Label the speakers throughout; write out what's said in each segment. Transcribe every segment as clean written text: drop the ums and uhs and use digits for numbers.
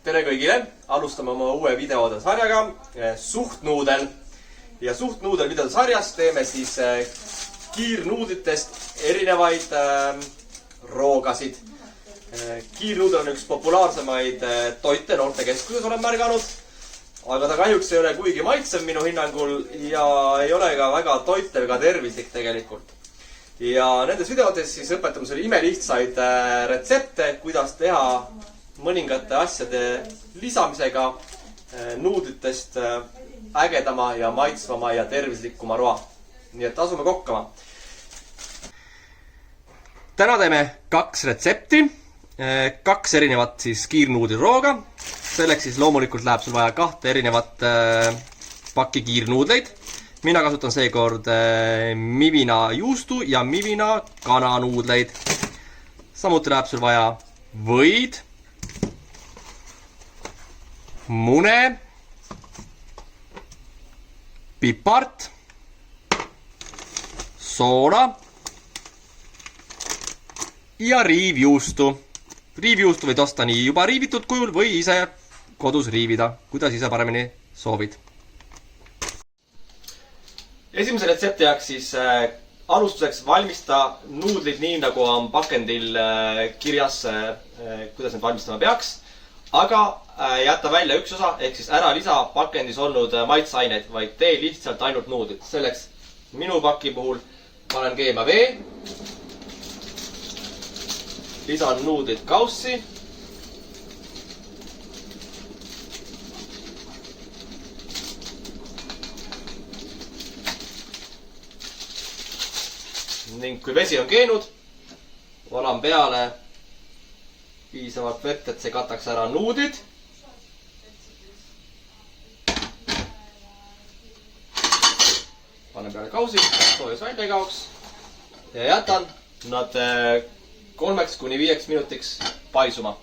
Speaker 1: tere kõigile! Alustame oma uue videode sarjaga Suhtnuudel. Ja Suhtnuudel videode sarjas teeme siis kiirnuudlitest erinevaid roogasid. Kiirnuudel on üks populaarsemaid toite noortekeskuses, olen märganud. Aga ta kahjuks ei ole kuigi maitsev minu hinnangul ja ei ole ka väga toitev ega tervislik tegelikult. Ja nendes videotes siis õpetame sulle imelihtsaid retsepte, kuidas teha mõningate asjade lisamisega nuudlitest ägedama ja maitsvama ja tervislikuma roa. Nii et asume kokkama. Täna teeme 2 retsepti, 2 erinevat siis kiirnuudlirooga. Selleks siis loomulikult läheb sul vaja 2 erinevat pakki kiirnuudleid. Mina kasutan seekord Mivina juustu ja Mivina kananuudleid. Samuti läheb sul vaja võid, mune, pipart, soola ja riivjuustu. Riivjuustu võid osta nii juba riivitud kujul või ise kodus riivida, kuidas ise paremini soovid. Esimese retsepti jaoks siis alustuseks valmista nuudlid nii, nagu on pakendil kirjas, kuidas need valmistama peaks. Aga jäta välja üks osa, ehk siis ära lisa pakendis olnud maitseaineid, vaid tee lihtsalt ainult nuudlid. Selleks minu paki puhul panen keema vee, lisan nuudlid kaussi, ning kui vesi on keenud, valan peale piisavalt vett, et see kataks ära nuudlid. Panen peale kausi, soojus välja ei kaoks ja jätan nad 3–5 minutiks paisuma.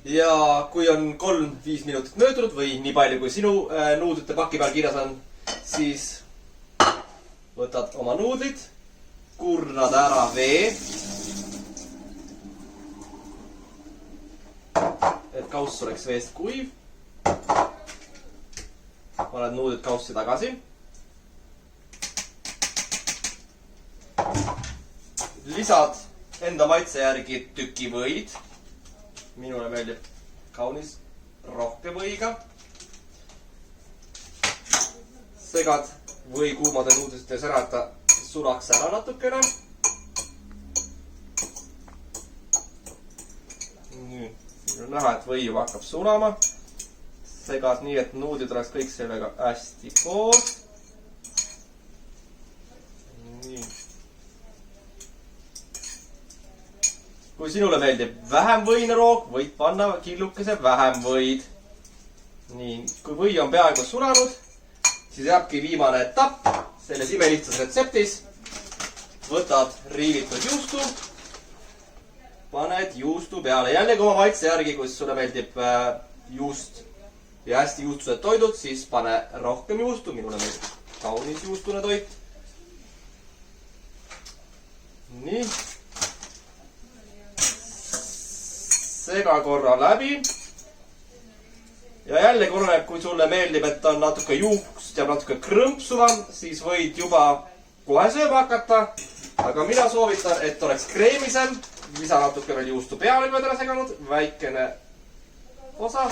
Speaker 1: Ja kui on 3–5 minutit möödunud või nii palju kui sinu nuudlite paki peal kirjas on, siis võtad oma nuudlid, kurnad ära vee, et kauss oleks veest kuiv. Paned nuudlid kaussi tagasi. Lisad enda maitse järgi tüki võid. Minule meeldib kaunis rohke võiga. Segad või kuumade nuudlite ära, et ta sulaks ära natukene. Nii, siin on näha, et või juba hakkab sulama. Segad nii, et nuudlid oleks kõik sellega hästi koos. Nii. Kui sinule meeldib vähem võine roog, võid panna killukese vähem võid. Nii, kui või on peaaegu sulanud, siis jääbki viimane etapp selles imelihtsas retseptis. Võtad riivitud juustu, paned juustu peale. Jällegi oma maitse järgi, kui sulle meeldib juust ja hästi juustused toidud, siis pane rohkem juustu. Minule meeldib kaunis juustune toit. Nii. Sega korra läbi. Ja jälle korraneb, kui sulle meeldib, et on natuke juust ja natuke krõmpsuvam, siis võid juba kohe sööma hakata. Aga mina soovitan, et oleks kreemisem. Lisa natuke veel juustu peale, kui oled ära seganud. Väikene osa.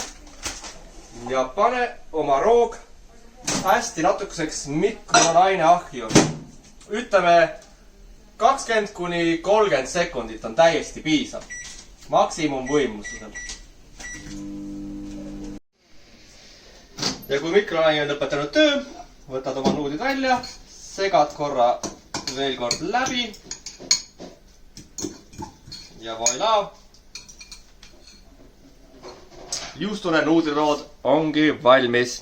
Speaker 1: Ja pane oma roog hästi natukeseks mikrolaineahju. Ütleme 20–30 sekundit on täiesti piisav. Maksimum võimlustusel. Ja kui mikrolaine on lõpetanud töö, võtad oma nuudlid välja, segad korra veel kord läbi ja voilà. Juustune nuudlirood ongi valmis.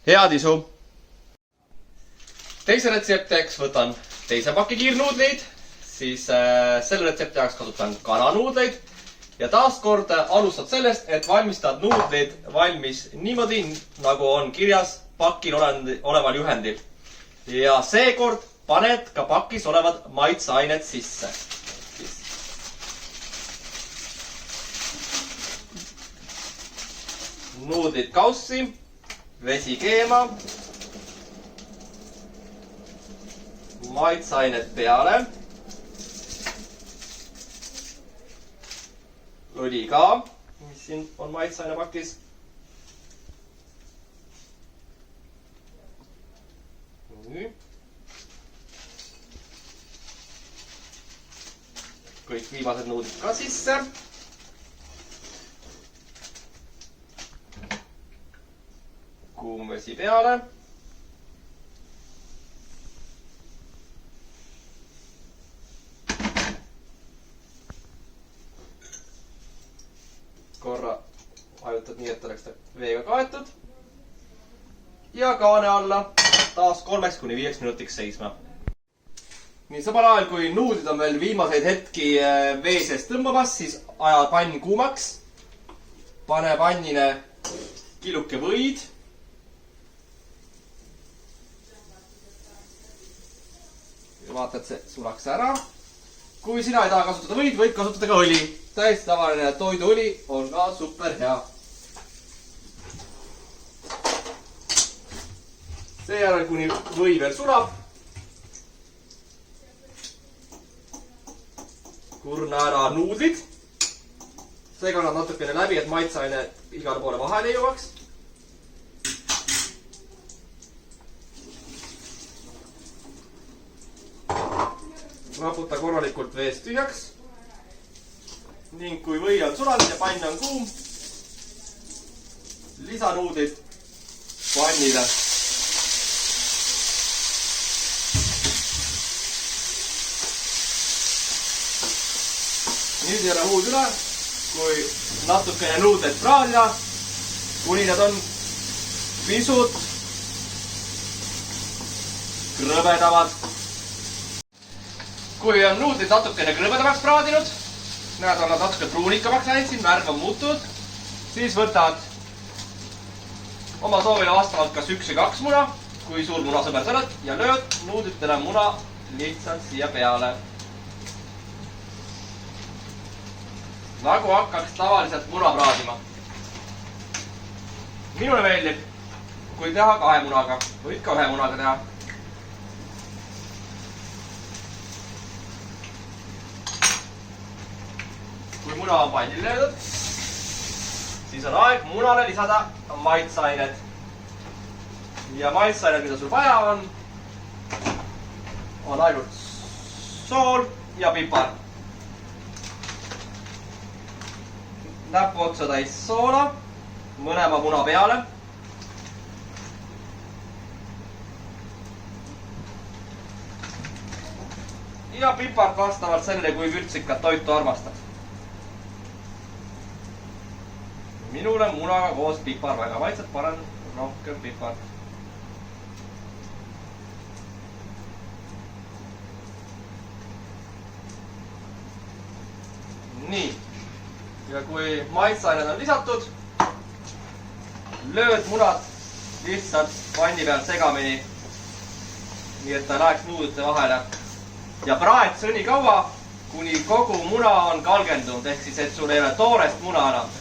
Speaker 1: Head isu! Teise retseptiks võtan teise paki kiirnuudleid, siis selle retsepti jaoks kasutan kananuudleid. Ja taaskord alustad sellest, et valmistad nuudlid valmis niimoodi, nagu on kirjas pakil oleval juhendil. Ja seekord paned ka pakis olevad maitseained sisse. nuudlid kaussi, vesi keema, maitseained peale, õli ka, mis siin on maitseaine pakis. Nii. Kõik viimased nuudlid ka sisse. Kuum vesi peale. Korra vajutad nii, et oleks veega kaetud. Ja kaane alla taas 3–5 minutiks seisma. Nii, samal ajal kui nuudlid on veel viimaseid hetki vee sees tõmbamas, siis aja pann kuumaks. Pane pannile kiluke võid. Ja vaata, et see sulaks ära. Kui sina ei taha kasutada võid, võid kasutada ka õli. Täiesti tavaline toiduõli on ka super hea. Seejärel, kuni või veel sulab, kurna ära nuudlid. Seganud natukene läbi, et maitseaine igale poole vahele jõuaks. Raputa korralikult veest tühjaks. Ning kui või on sulanud ja pann on kuum, lisa nuudlid pannile. Nüüd ei ole muud üle, kui natukene nuudleid praadida, kuni nad on pisut krõbedamad. Kui on nuudlid natukene krõbedamaks praadinud, näed, on nad natuke pruunikamaks läinud, siin värv on muutunud, siis võtad oma soovile vastavalt kas 1 või 2 muna, kui suur munasõber sa oled, ja lööd nuudlitele muna lihtsalt siia peale. Nagu hakkaks tavaliselt muna praadima. Minule meeldib, kui teha 2 munaga. Võid ka 1 munaga teha. Kui muna on pannil löödud, siis on aeg munale lisada maitseained. Ja maitseained, mida sul vaja on ainult sool ja pipar. Näpu otsa täis soola, mõlema muna peale. Ja pipart vastavalt sellele, kui vürtsikat toitu armastad. Minule munaga koos pipar väga maitseb, panen rohkem pipart. Nii. Ja kui maitseained on lisatud, lööd munad lihtsalt panni peal segamini, nii et ta läheks nuudlite vahele. Ja praed sõni kaua, kuni kogu muna on kalgendunud, ehk siis, et sul ei ole toorest muna enam.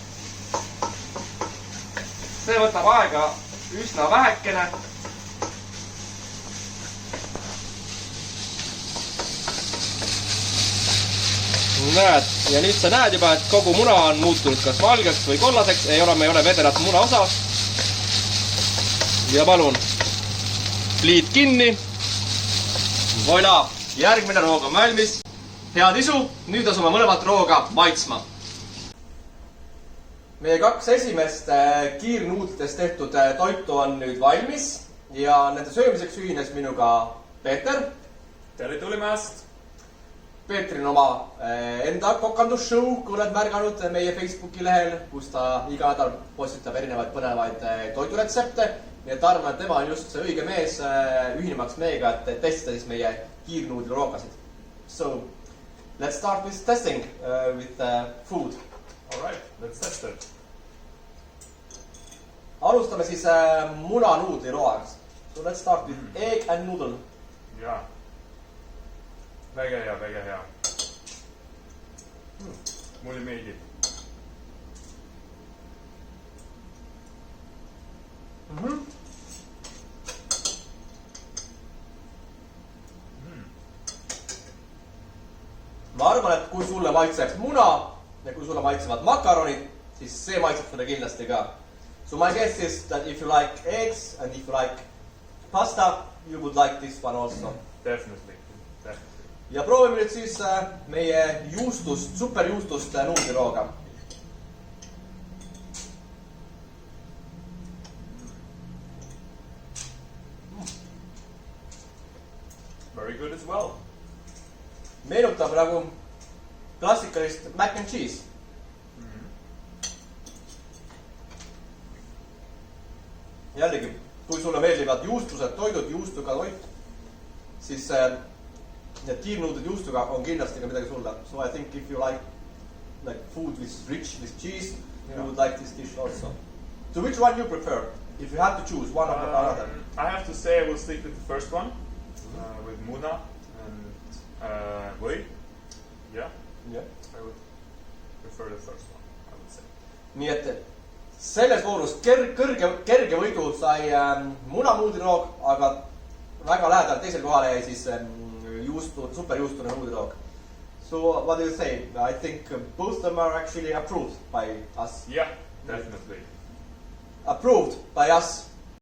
Speaker 1: See võtab aega üsna vähekene. Näed, ja nüüd sa näed juba, et kogu muna on muutunud kas valgeks või kollaseks, ei ole vedelat muna osa. Ja palun, pliit kinni. Voila, järgmine roog on valmis. Head isu, nüüd asume mõlemat rooga maitsma. Meie 2 esimest kiirnuudlitest tehtud toitu on nüüd valmis ja nende söömiseks ühines minuga Peeter.
Speaker 2: Tere tulemast!
Speaker 1: Peetril on oma enda kokandusshow, kui oled märganud meie Facebooki lehel, kus ta iga nädal postitab erinevaid põnevaid toiduretsepte. Nii et arvan, et tema on just see õige mees ühinemaks meiega, et testida siis meie kiirnuudliroogasid. So, let's start with testing with food.
Speaker 2: All right, let's test it.
Speaker 1: Alustame siis munanuudliroogas. So let's start with egg and noodle.
Speaker 2: Jaa. Väga hea, väga hea. Mulle meeldib.
Speaker 1: kui sulle maitseb muna ja kui sulle maitsevad makaronid, siis see maitseb sulle kindlasti ka. So my guess is that if you like eggs and if you like pasta, you would like this one also.
Speaker 2: Definitely, definitely.
Speaker 1: Ja proovime nüüd siis meie juustust, superjuustust nuudlirooga.
Speaker 2: Very good as well.
Speaker 1: Meenutab nagu klassikalist mac and cheese. Jällegi, kui sulle meeldivad juustused, toidud, juustuga toit, siis need kiirnuudlid juustuga on kindlasti ka midagi sulle. So I think if you like food with rich with cheese, you would like this dish also. So which one you prefer? If you have to choose one or another?
Speaker 2: I have to say I will stick with the first one, with muna and või. Yeah, I would prefer the first one, I would say.
Speaker 1: Nii et selles voorus kerge võidu sai munamuudliroog, aga väga lähedalt teisel kohale jäi siis superjuustune nuudliroog. So what do you say? I think both of them are actually approved by us.
Speaker 2: Yeah, definitely.
Speaker 1: Approved by us.